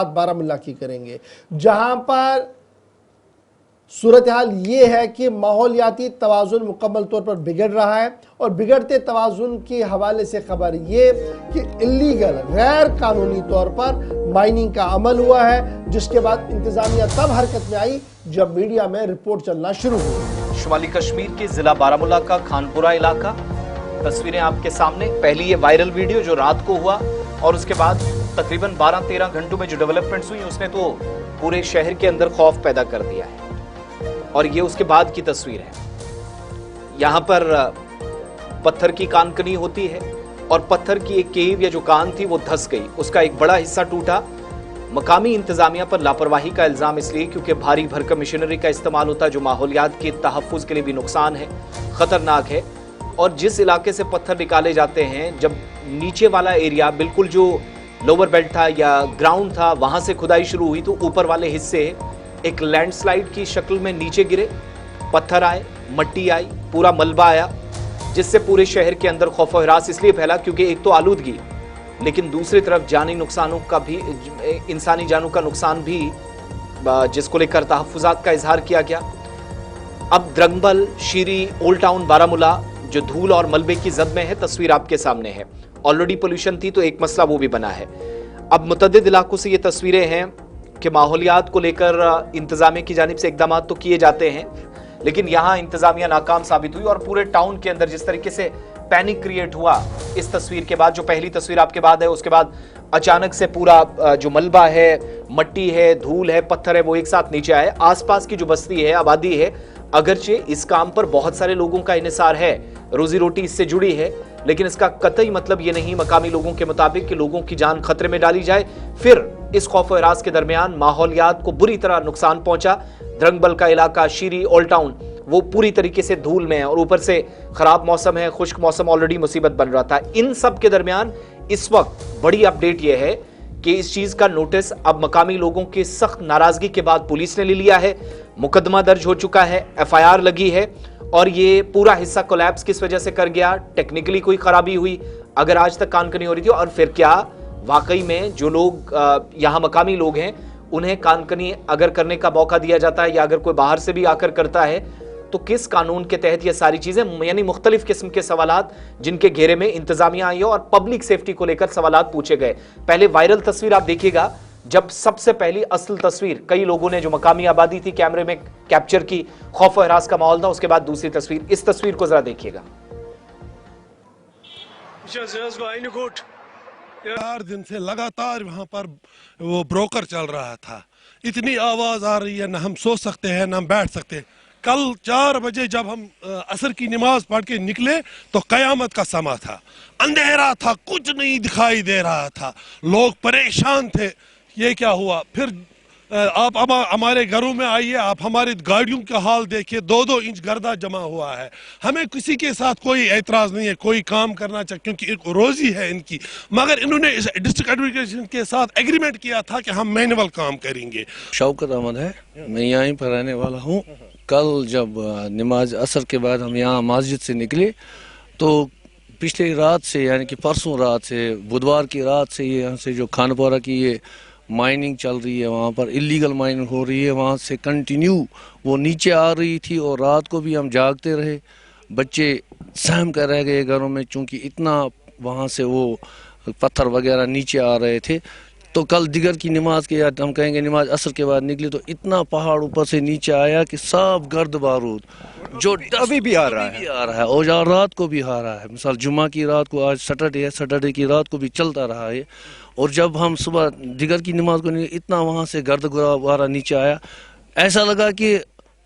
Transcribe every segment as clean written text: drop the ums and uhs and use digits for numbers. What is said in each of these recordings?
बात बारामुल्ला की करेंगे, जहां पर सूरत हाल ये है कि माहौलियाती तवाज़ुन मुकम्मल तौर पर बिगड़ रहा है, और बिगड़ते तवाज़ुन के हवाले से खबर ये कि इल्लीगल गैर कानूनी तौर पर माइनिंग का अमल हुआ है, जिसके बाद इंतज़ामिया तब हरकत में आई जब मीडिया में रिपोर्ट चलना शुरू हुई। शुमाली कश्मीर के ज़िला बारामुल्ला का खानपुरा इलाका, तस्वीरें आपके सामने। पहली ये वायरल वीडियो जो रात को हुआ, और उसके बाद तकरीबन 12-13 घंटों में जो डेवलपमेंट्स हुई उसने तो पूरे शहर के अंदर खौफ पैदा कर दिया है। और ये उसके बाद की तस्वीर है। यहाँ पर पत्थर की कानकनी होती है, और पत्थर की एक केव या जो कान थी वो धंस गई, उसका एक बड़ा हिस्सा टूटा। मकामी इंतजामिया पर लापरवाही का इल्जाम इसलिए क्योंकि भारी भरकम मशीनरी का इस्तेमाल होता है जो माहौलियात के तहफ़्फ़ुज़ के लिए भी नुकसान है, ख़तरनाक है। और जिस इलाके से पत्थर निकाले जाते हैं, जब नीचे वाला एरिया बिल्कुल जो लोअर बेल्ट था या ग्राउंड था, वहाँ से खुदाई शुरू हुई तो ऊपर वाले हिस्से एक लैंडस्लाइड की शक्ल में नीचे गिरे, पत्थर आए, मट्टी आई, पूरा मलबा आया, जिससे पूरे शहर के अंदर खौफ और हिरास इसलिए फैला क्योंकि एक तो आलूदगी, लेकिन दूसरी तरफ जानी नुकसानों का भी, इंसानी जानों का नुकसान भी, जिसको लेकर तहफ़्फ़ुज़ात का इजहार किया गया। अब द्रंगबल, शीरी, ओल्ड टाउन बारामुल्ला जो धूल और मलबे की जद में है, तस्वीर आपके सामने है। ऑलरेडी पोल्यूशन थी तो एक मसला वो भी बना है। अब मुतअद्दिद इलाकों से ये तस्वीरें हैं कि माहौलियात को लेकर इंतजामिया की जानिब से इक़दाम तो किए जाते हैं, लेकिन यहाँ इंतजामिया नाकाम साबित हुई, और पूरे टाउन के अंदर जिस तरीके से पैनिक क्रिएट हुआ इस तस्वीर के बाद, जो पहली तस्वीर आपके बाद है, उसके बाद अचानक से पूरा जो मलबा है, मट्टी है, धूल है, पत्थर है, वो एक साथ नीचे आए। आसपास की जो बस्ती है, आबादी है, अगरचे इस काम पर बहुत सारे लोगों का इन्हिसार है, रोजी रोटी इससे जुड़ी है, लेकिन इसका कतई मतलब ये नहीं मकामी लोगों के मुताबिक कि लोगों की जान खतरे में डाली जाए। फिर इस खौफ और हिरास के दरमियान माहौलियात को बुरी तरह नुकसान पहुंचा। द्रंगबल का इलाका, शीरी, ओल्ड टाउन, वो पूरी तरीके से धूल में है, और ऊपर से खराब मौसम है, खुश्क मौसम ऑलरेडी मुसीबत बन रहा था। इन सब के दरमियान इस वक्त बड़ी अपडेट यह है कि इस चीज का नोटिस अब मकामी लोगों की सख्त नाराजगी के बाद पुलिस ने ले लिया है, मुकदमा दर्ज हो चुका है, FIR लगी है, और ये पूरा हिस्सा कोलैप्स किस वजह से कर गया, टेक्निकली कोई खराबी हुई, अगर आज तक कानकनी हो रही थी, और फिर क्या वाकई में जो लोग यहाँ मकामी लोग हैं उन्हें कानकनी अगर करने का मौका दिया जाता है, या अगर कोई बाहर से भी आकर करता है तो किस कानून के तहत ये सारी चीजें, यानी मुख्तलिफ किस्म के सवालात जिनके घेरे में इंतजामिया आई और पब्लिक सेफ्टी को लेकर सवालात पूछे गए। पहले वायरल तस्वीर आप देखिएगा, जब सबसे पहली असल तस्वीर कई लोगों ने जो मकामी आबादी थी कैमरे में कैप्चर की, खौफ और हिरास का माहौल था। उसके बाद दूसरी तस्वीर, इस तस्वीर को जरा देखिएगा। 4 दिन से लगातार वहाँ पर वो ब्रोकर चल रहा था, इतनी आवाज आ रही है, ना हम सो सकते हैं ना हम बैठ सकते। कल 4 बजे जब हम असर की नमाज पढ़ के निकले तो कयामत का समा था, अंधेरा था, कुछ नहीं दिखाई दे रहा था, लोग परेशान थे। ये क्या हुआ? फिर आप हमारे घरों में आइए, आप हमारी गाड़ियों का हाल देखिए, 2-2 इंच गर्दा जमा हुआ है। हमें किसी के साथ कोई एतराज नहीं है, कोई काम करना चाहिए क्योंकि एक रोजी है इनकी, मगर इन्होंने डिस्ट्रिक्ट एडमिनिस्ट्रेशन के साथ एग्रीमेंट किया था कि हम मैनुअल काम करेंगे। शौकत अहमद है, मैं यहीं पर रहने वाला हूँ। कल जब नमाज असर के बाद हम यहाँ मस्जिद से निकले तो पिछली रात से, यानी कि परसों रात से, बुधवार की रात से ये यहाँ से जो खानपुरा की ये माइनिंग चल रही है, वहाँ पर इलीगल माइनिंग हो रही है, वहाँ से कंटिन्यू वो नीचे आ रही थी, और रात को भी हम जागते रहे, बच्चे सहम कर रह गए घरों में, चूँकि इतना वहाँ से वो पत्थर वगैरह नीचे आ रहे थे। तो कल दिगर की नमाज के, या हम कहेंगे नमाज असर के बाद निकले तो इतना पहाड़ ऊपर से नीचे आया कि सब गर्द बारूद जो अभी भी आ रहा है और रात को भी आ रहा है। मिसाल जुम्मा की रात को, आज सैटरडे है, सैटरडे की रात को भी चलता रहा है। और जब हम सुबह दिगर की नमाज को इतना वहाँ से गर्द गुबारा नीचे आया, ऐसा लगा कि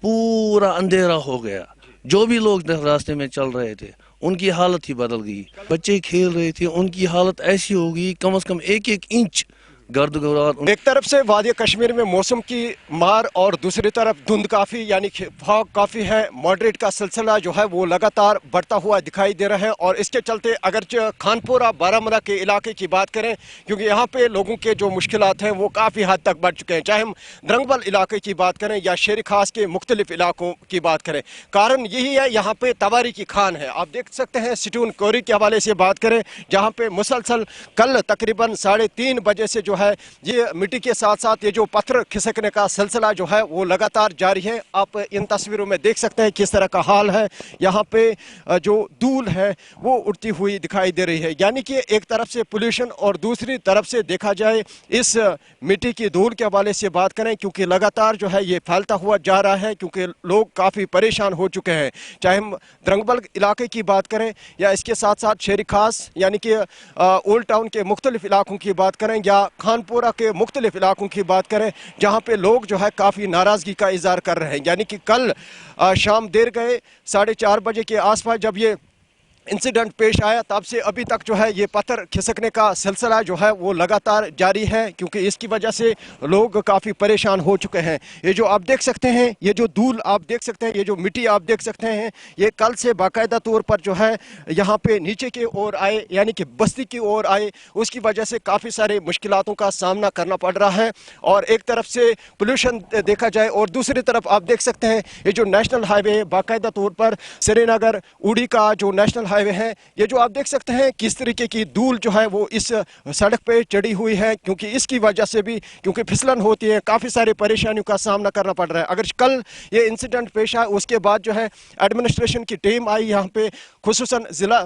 पूरा अंधेरा हो गया। जो भी लोग रास्ते में चल रहे थे उनकी हालत ही बदल गई। बच्चे खेल रहे थे, उनकी हालत ऐसी हो गई, कम से कम 1-1 इंच गर्द गुबार। एक तरफ से वादी कश्मीर में मौसम की मार और दूसरी तरफ धुंध काफ़ी यानी फॉग काफ़ी है। मॉडरेट का सिलसिला जो है वो लगातार बढ़ता हुआ दिखाई दे रहा है, और इसके चलते अगर खानपुरा बारामुल्ला के इलाके की बात करें, क्योंकि यहाँ पे लोगों के जो मुश्किलात हैं वो काफ़ी हद तक बढ़ चुके हैं, चाहे हम द्रंगबल इलाके की बात करें या शेर खास के मुख्तलिफ इलाकों की बात करें। कारण यही है, यहाँ पे तवारी की खान है। आप देख सकते हैं सिटून कोरी के हवाले से बात करें, जहाँ पे मुसलसल कल तकरीबन 3:30 बजे से जो जो है ये मिट्टी के साथ साथ ये जो पत्थर खिसकने का सिलसिला जो है वो लगातार जारी है। आप इन तस्वीरों में देख सकते हैं किस तरह का हाल है। यहाँ पे जो धूल है वो उड़ती हुई दिखाई दे रही है, यानी कि एक तरफ से पोल्यूशन और दूसरी तरफ से देखा जाए इस मिट्टी की धूल के हवाले से बात करें, क्योंकि लगातार जो है ये फैलता हुआ जा रहा है, क्योंकि लोग काफ़ी परेशान हो चुके हैं। चाहे हम द्रंगबल इलाके की बात करें या इसके साथ साथ शेरी खास यानी कि ओल्ड टाउन के मुख्तलिफ इलाकों की बात करें या खानपुरा के मुख्तलिफ इलाकों की बात करें, जहाँ पे लोग जो है काफ़ी नाराज़गी का इजहार कर रहे हैं। यानी कि कल शाम देर गए 4:30 बजे के आसपास जब ये इंसिडेंट पेश आया, तब से अभी तक जो है ये पत्थर खिसकने का सिलसिला जो है वो लगातार जारी है, क्योंकि इसकी वजह से लोग काफ़ी परेशान हो चुके हैं। ये जो आप देख सकते हैं, ये जो धूल आप देख सकते हैं, ये जो मिट्टी आप देख सकते हैं, ये कल से बाकायदा तौर पर जो है यहाँ पे नीचे की ओर आए, यानी कि बस्ती की ओर आए। उसकी वजह से काफ़ी सारे मुश्किलातों का सामना करना पड़ रहा है। और एक तरफ से पोल्यूशन देखा जाए और दूसरी तरफ आप देख सकते हैं ये जो नेशनल हाईवे है, बाकायदा तौर पर श्रीनगर उड़ी का जो नेशनल हाईवे है, ये जो आप देख सकते हैं किस तरीके की धूल जो है वो इस सड़क पे चढ़ी हुई है, क्योंकि इसकी वजह से भी क्योंकि फिसलन होती है, काफ़ी सारी परेशानियों का सामना करना पड़ रहा है। अगर कल ये इंसिडेंट पेश आया, उसके बाद जो है एडमिनिस्ट्रेशन की टीम आई यहाँ पे, खुसूसन ज़िला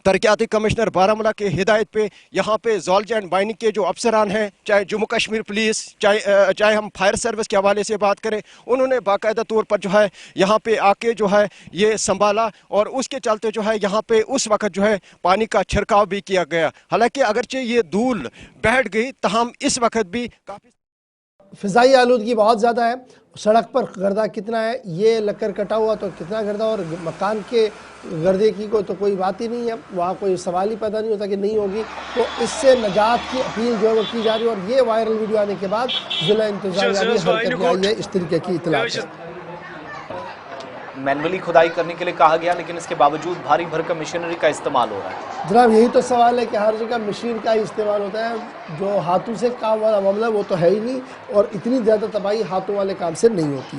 तरक्याती कमिश्नर बारामूला के हिदायत पे यहाँ पे ज़ूलॉजी एंड माइनिंग के जो अफसरान हैं, चाहे जम्मू कश्मीर पुलिस, चाहे हम फायर सर्विस के हवाले से बात करें, उन्होंने बाकायदा तौर पर जो है यहाँ पे आके जो है ये संभाला और उसके चलते जो है यहाँ पे उस वक्त जो है पानी का छिड़काव भी किया गया। हालांकि अगरचे ये धूल बैठ गई, तहम इस वक्त भी काफ़ी फ़िज़ाई आलूदगी बहुत ज़्यादा है। सड़क पर गर्दा कितना है, ये लक्कर कटा हुआ तो कितना गर्दा, और मकान के गर्दे की को तो कोई बात ही नहीं है, वहाँ कोई सवाल ही पैदा नहीं होता कि नहीं होगी। तो इससे नजात की अपील जो है वो की जा रही है। और ये वायरल वीडियो आने के बाद ज़िला इंतज़ामिया भी हरकत में आई है इस तरीके की इत्तला है। मैनुअली खुदाई करने के लिए कहा गया, लेकिन इसके बावजूद भारी भरकम मशीनरी का इस्तेमाल हो रहा है। जनाब यही तो सवाल है कि हर जगह मशीन का ही इस्तेमाल होता है, जो हाथों से काम वाला मामला वो तो है ही नहीं, और इतनी ज़्यादा तबाही हाथों वाले काम से नहीं होती।